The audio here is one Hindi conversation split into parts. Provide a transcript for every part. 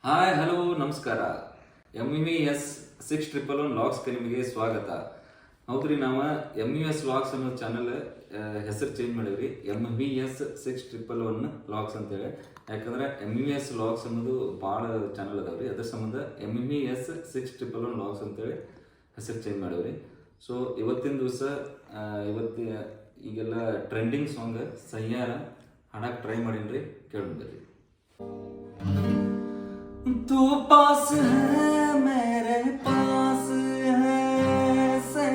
ಹಾಯ್ ಹಲೋ ನಮಸ್ಕಾರ. MVS 611 ಲಾಗ್ಸ್ಗೆ ನಿಮಗೆ ಸ್ವಾಗತ. ಹೌದ್ರಿ, ನಾವು MVS ಲಾಗ್ಸ್ ಅನ್ನೋ ಚಾನಲ್ ಹೆಸರು ಚೇಂಜ್ ಮಾಡೀವ್ರಿ. MVS 611 ಲಾಗ್ಸ್ ಅಂತೇಳಿ. ಯಾಕಂದ್ರೆ MVS ಲಾಗ್ಸ್ ಅನ್ನೋದು ಭಾಳ ಚಾನಲ್ ಅದಾವ್ರಿ. ಅದ್ರ ಸಂಬಂಧ MVS 611 ಲಾಗ್ಸ್ ಅಂತೇಳಿ ಹೆಸರು ಚೇಂಜ್ ಮಾಡೀವ್ರಿ. ಸೊ ಇವತ್ತಿನ ದಿವಸ ಈಗೆಲ್ಲ ಟ್ರೆಂಡಿಂಗ್ ಸಾಂಗ್ ಸಯ್ಯಾರ ಹಾಡಕ್ಕೆ ಟ್ರೈ ಮಾಡೀನಿ, ಕೇಳ್ಬಿಡ್ರಿ. तू पास है मेरे पास है से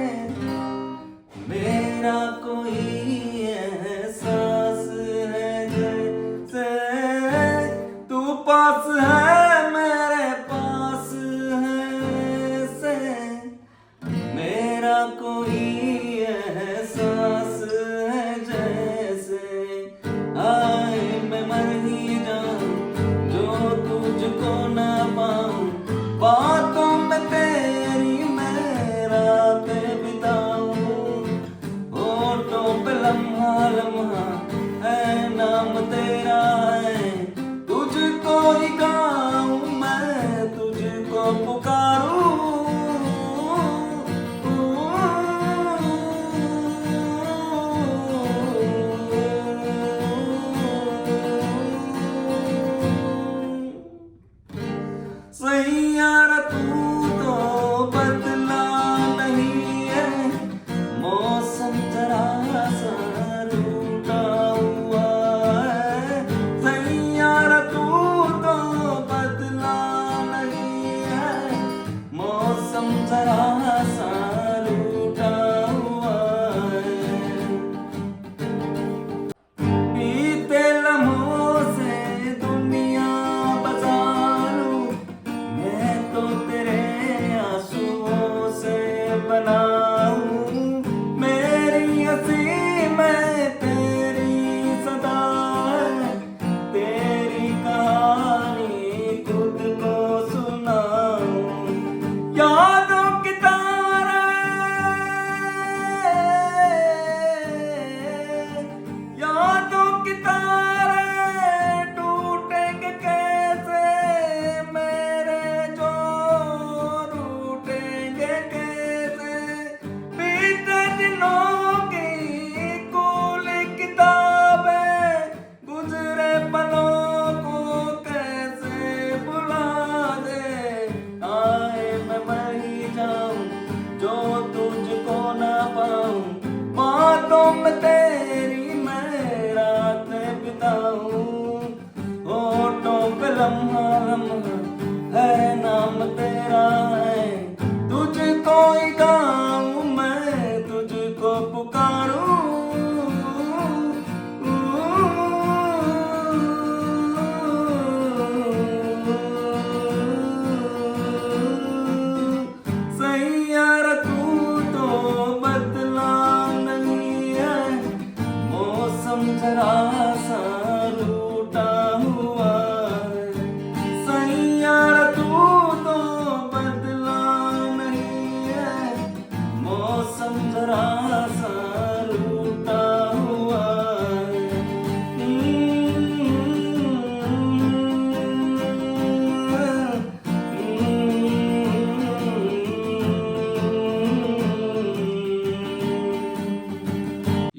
मेरा कोई एहसास है जैसे तू पास है मेरे पास है से मेरा कोई एहसास है जैसे आए मैं मर ही जाऊं जो तुझको ना पाऊं बातों में तेरी मैं रातें बिताऊं होठों पे लम्हा लम्हा है नाम तेरा है तुझको ही गाऊं मैं तुझको पुकारूं सैयारा तू तो बदला नहीं है मौसम जरा सा रूठा हुआ है सैयारा तू तो बदला नहीं है मौसम जरा सा रूठा हुआ है बीते लम्हों से दुनिया बचा बनाऊं मेरी हंसी में तेरी सदा तेरी कहानी खुद को सुनाऊं यादों की तारे यादों की तारे टूटेंगे कैसे मेरे जो रूठेंगे जो तुझको ना पाऊं बातों में तेरी मैं रातें बिताऊं होठों पे लम्हा लम्हा है नाम तेरा है तुझको ही गाऊं मैं तुझको पुकारूं सैयारा तू तो बदला नहीं है मौसम जरा सा रूठा हुआ है सैयारा तू तो बदला नहीं है मौसम जरा सा रूठा हुआ है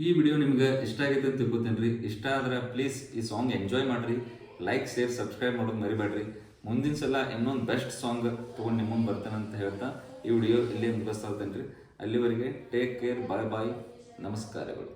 ಈ ವಿಡಿಯೋ ನಿಮ್ಗೆ ಇಷ್ಟ ಆಗೈತೆ ಅಂತ ತಿಳ್ಕೊತೇನೆ. ಇಷ್ಟ ಆದ್ರೆ ಪ್ಲೀಸ್ ಈ ಸಾಂಗ್ ಎಂಜಾಯ್ ಮಾಡ್ರಿ. ಲೈಕ್ ಶೇರ್ ಸಬ್ಸ್ಕ್ರೈಬ್ ಮಾಡೋದು ಮರಿಬೇಡ್ರಿ. ಮುಂದಿನ ಸಲ ಇನ್ನೊಂದು ಬೆಸ್ಟ್ ಸಾಂಗ್ ತೊಗೊಂಡು ನಿಮ್ಮ ಮುಂದೆ ಬರ್ತೇನೆ ಅಂತ ಹೇಳ್ತಾ ಈ ವಿಡಿಯೋ ಇಲ್ಲೇ ಮುಗಿಸ್ತಾ ಇರ್ತೇನೆ. ಅಲ್ಲಿವರೆಗೆ ಟೇಕ್ ಕೇರ್, ಬಾಯ್ ಬಾಯ್, ನಮಸ್ಕಾರಗಳು.